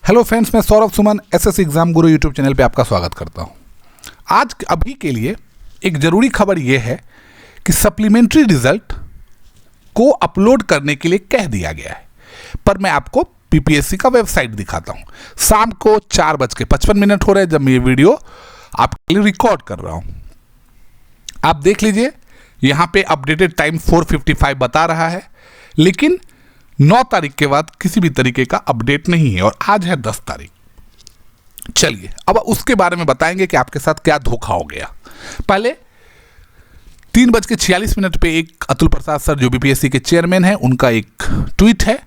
Hello friends, मैं Saurabh Suman SSC exam गुरु YouTube channel पे आपका स्वागत करता हूं। आज अभी के लिए एक ज़रूरी खबर यह है कि सप्लीमेंट्री रिजल्ट को अपलोड करने के लिए कह दिया गया है, पर मैं आपको पीपीएससी का वेबसाइट दिखाता हूं। शाम को 4:55 हो रहे हैं जब मैं ये वीडियो आपके लिए रिकॉर्ड कर रहा हूं। आप देख लीजिए, यहाँ पे अपडेटेड टाइम 4:55 बता रहा है, लेकिन 9 तारीख के बाद किसी भी तरीके का अपडेट नहीं है और आज है 10 तारीख। चलिए अब उसके बारे में बताएंगे कि आपके साथ क्या धोखा हो गया। पहले 3:46 पे एक अतुल प्रसाद सर जो बीपीएससी के चेयरमैन हैं, उनका एक ट्वीट है।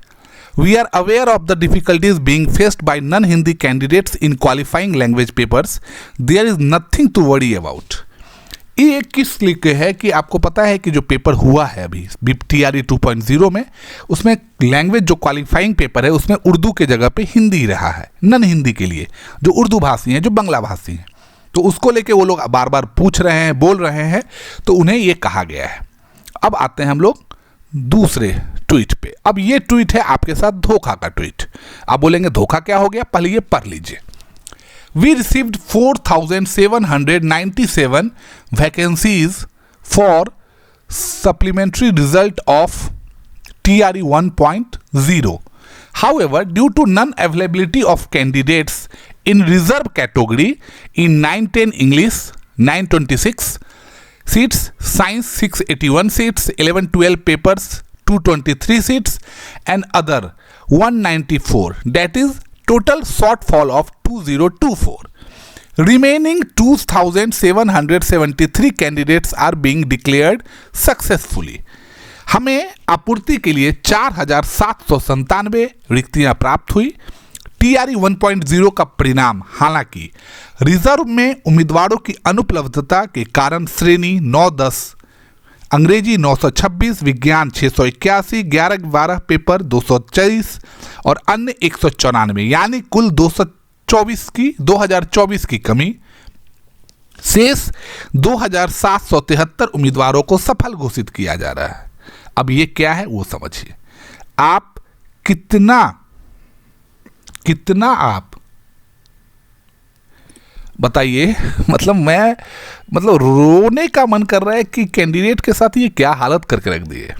We are aware of the difficulties being faced by non Hindi candidates in qualifying language papers. There is nothing to worry about. ये किस लिए है कि आपको पता है कि जो पेपर हुआ है अभी TRE 2.0 में, उसमें लैंग्वेज जो क्वालिफाइंग पेपर है उसमें उर्दू के जगह पे हिंदी रहा है, नन हिंदी के लिए जो उर्दू भाषी हैं, जो बांग्ला भाषी हैं। तो उसको लेके वो लोग बार बार पूछ रहे हैं, बोल रहे हैं, तो उन्हें ये कहा गया है। अब आते हैं हम लोग दूसरे ट्वीट पे। अब ये ट्वीट है आपके साथ धोखा का ट्वीट। आप बोलेंगे धोखा क्या हो गया, पहले ये पढ़ लीजिए। We received 4,797 vacancies for supplementary result of TRE 1.0. However, due to non-availability of candidates in reserve category in 910 English 926 seats, Science 681 seats, 1112 papers 223 seats, and other 194. That is total shortfall of 2024. Remaining 2,773 candidates are being declared successfully. हमें आपूर्ति के लिए 4,797 रिक्तियां प्राप्त हुई। TRE 1.0 का परिणाम, हालांकि रिजर्व में उम्मीदवारों की अनुपलब्धता के कारण श्रेणी 9-10, अंग्रेजी 926, विज्ञान 681, 11-12 पेपर 224 और अन्य 194, यानी कुल 2024 की कमी। शेष 2,773 उम्मीदवारों को सफल घोषित किया जा रहा है। अब ये क्या है वो समझिए। आप कितना आप बताइए। मतलब रोने का मन कर रहा है कि कैंडिडेट के साथ ये क्या हालत करके रख दी है।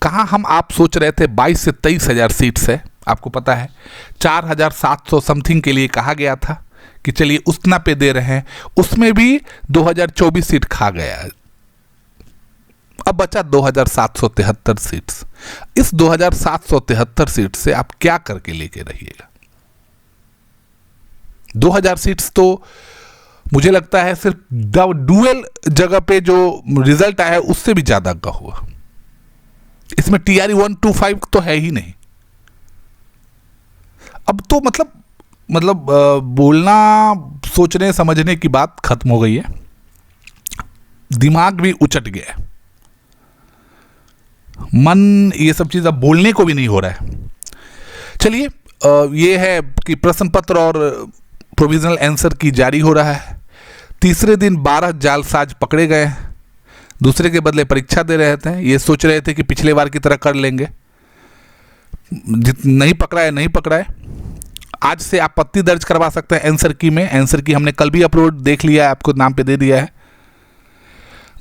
कहाँ आप सोच रहे थे 22 से 23 हज़ार सीट्स है, आपको पता है 4,700 समथिंग के लिए कहा गया था कि चलिए उतना पे दे रहे हैं, उसमें भी 2,024 सीट खा गया। अब बचा 2,773 सीट्स। इस 2,773 सीट से आप क्या करके लेके रहिएगा। 2,000 सीट्स तो मुझे लगता है सिर्फ डुअल जगह पे जो रिजल्ट आया है उससे भी ज्यादा का हुआ। इसमें TRE 125 तो है ही नहीं। अब तो मतलब बोलना, सोचने समझने की बात खत्म हो गई है। दिमाग भी उचट गया है, मन, ये सब चीज अब बोलने को भी नहीं हो रहा है। चलिए, ये है कि प्रश्न पत्र और प्रोविजनल आंसर की जारी हो रहा है। तीसरे दिन 12 जालसाज पकड़े गए। दूसरे के बदले परीक्षा दे रहे थे। ये सोच रहे थे कि पिछले बार की तरह कर लेंगे, नहीं पकड़ा है, नहीं पकड़ा है। आज से आपत्ति दर्ज करवा सकते हैं आंसर की में। आंसर की हमने कल भी अपलोड देख लिया है, आपको नाम पे दे दिया है।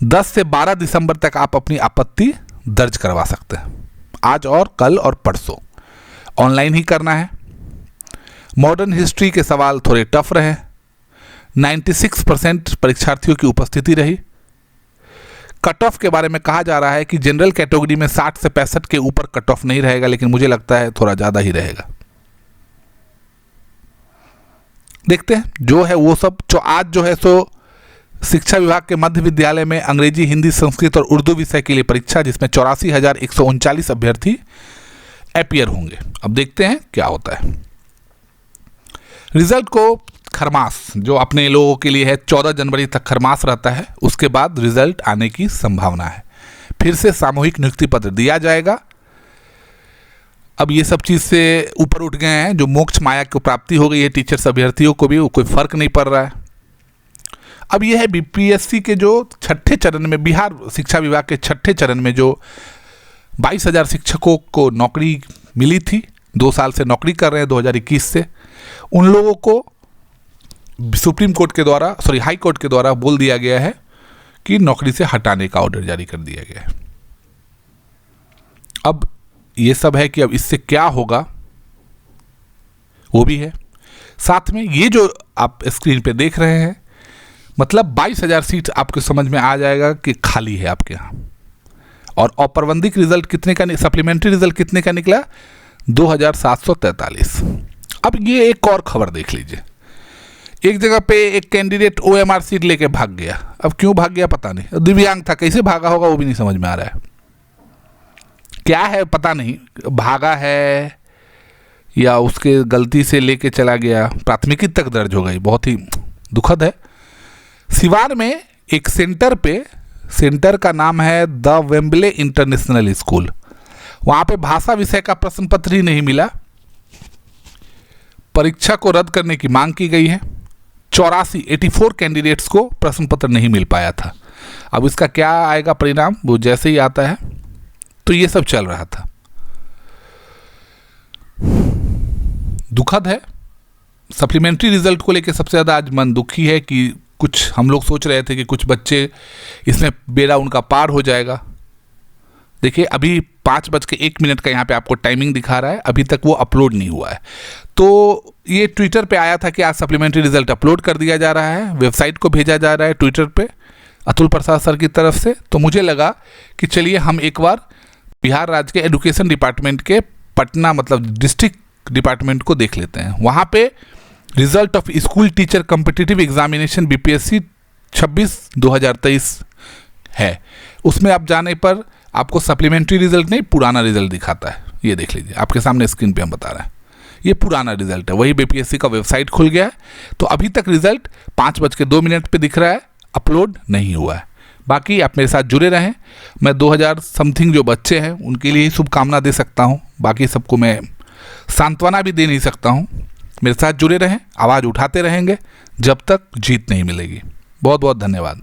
10 से 12 दिसंबर तक आप अपनी आपत्ति दर्ज करवा सकते हैं। आज और कल और परसों ऑनलाइन ही करना है। मॉडर्न हिस्ट्री के सवाल थोड़े टफ रहे। 96% परीक्षार्थियों की उपस्थिति रही। कट ऑफ के बारे में कहा जा रहा है कि जनरल कैटेगरी में 60 से 65 के ऊपर कट ऑफ नहीं रहेगा, लेकिन मुझे लगता है थोड़ा ज़्यादा ही रहेगा। देखते हैं जो है वो सब। जो आज जो है सो शिक्षा विभाग के मध्य विद्यालय में अंग्रेजी, हिंदी, संस्कृत और उर्दू विषय के लिए परीक्षा, जिसमें 84,139 अभ्यर्थी अपीयर होंगे। अब देखते हैं क्या होता है। रिजल्ट को खरमास, जो अपने लोगों के लिए है 14 जनवरी तक खरमास रहता है, उसके बाद रिजल्ट आने की संभावना है। फिर से सामूहिक नियुक्ति पत्र दिया जाएगा। अब ये सब चीज़ से ऊपर उठ गए हैं। जो मोक्ष माया की प्राप्ति हो गई है टीचर्स अभ्यर्थियों को भी, वो कोई फर्क नहीं पड़ रहा है। अब यह है बीपीएससी के जो छठे चरण में, बिहार शिक्षा विभाग के छठे चरण में जो 22,000 शिक्षकों को नौकरी मिली थी, 2 साल से नौकरी कर रहे हैं 2021 से, उन लोगों को सुप्रीम कोर्ट के द्वारा हाई कोर्ट के द्वारा बोल दिया गया है कि नौकरी से हटाने का ऑर्डर जारी कर दिया गया है। अब ये सब है कि अब इससे क्या होगा वो भी है। साथ में ये जो आप स्क्रीन पे देख रहे हैं, मतलब 22,000 सीट आपको समझ में आ जाएगा कि खाली है आपके यहाँ। और औपरबंदिक रिजल्ट कितने का, सप्लीमेंट्री रिजल्ट कितने का निकला? 2,743। अब ये एक और खबर देख लीजिए। एक जगह पे एक कैंडिडेट OMR सीट लेके भाग गया। अब क्यों भाग गया पता नहीं, दिव्यांग था, कैसे भागा होगा वो भी नहीं समझ में आ रहा है। क्या है पता नहीं, भागा है या उसके गलती से लेके चला गया, प्राथमिकी तक दर्ज हो गई। बहुत ही दुखद है। सिवान में एक सेंटर का नाम है द वेम्बले इंटरनेशनल स्कूल। वहाँ पे भाषा विषय का प्रश्न पत्र ही नहीं मिला। परीक्षा को रद्द करने की मांग की गई है। 84 कैंडिडेट्स को प्रश्न पत्र नहीं मिल पाया था। अब इसका क्या आएगा परिणाम, वो जैसे ही आता है। तो ये सब चल रहा था। दुखद है। सप्लीमेंट्री रिजल्ट को लेकर सबसे ज़्यादा आज मन दुखी है कि कुछ हम लोग सोच रहे थे कि कुछ बच्चे इसमें बेड़ा उनका पार हो जाएगा। देखिए अभी 5:01 का यहाँ पे आपको टाइमिंग दिखा रहा है, अभी तक वो अपलोड नहीं हुआ है। तो ये ट्विटर पे आया था कि आज सप्लीमेंट्री रिजल्ट अपलोड कर दिया जा रहा है, वेबसाइट को भेजा जा रहा है ट्विटर पे अतुल प्रसाद सर की तरफ से। तो मुझे लगा कि चलिए हम एक बार बिहार राज्य के एजुकेशन डिपार्टमेंट के पटना मतलब डिस्ट्रिक्ट डिपार्टमेंट को देख लेते हैं। वहाँ पे result of school teacher competitive examination BPSC 26/2023 है। उसमें आप जाने पर आपको सप्लीमेंट्री रिजल्ट नहीं, पुराना रिजल्ट दिखाता है। ये देख लीजिए, आपके सामने स्क्रीन पे हम बता रहे हैं, ये पुराना रिजल्ट है। वही BPSC का वेबसाइट खुल गया है। तो अभी तक रिजल्ट 5:02 पे दिख रहा है, अपलोड नहीं हुआ है। बाकी आप मेरे साथ जुड़े रहें। मैं 2000 समथिंग जो बच्चे हैं उनके लिए ही शुभकामना दे सकता हूँ, बाकी सबको मैं सांत्वना भी दे नहीं सकता हूँ। मेरे साथ जुड़े रहें, आवाज़ उठाते रहेंगे जब तक जीत नहीं मिलेगी। बहुत बहुत धन्यवाद।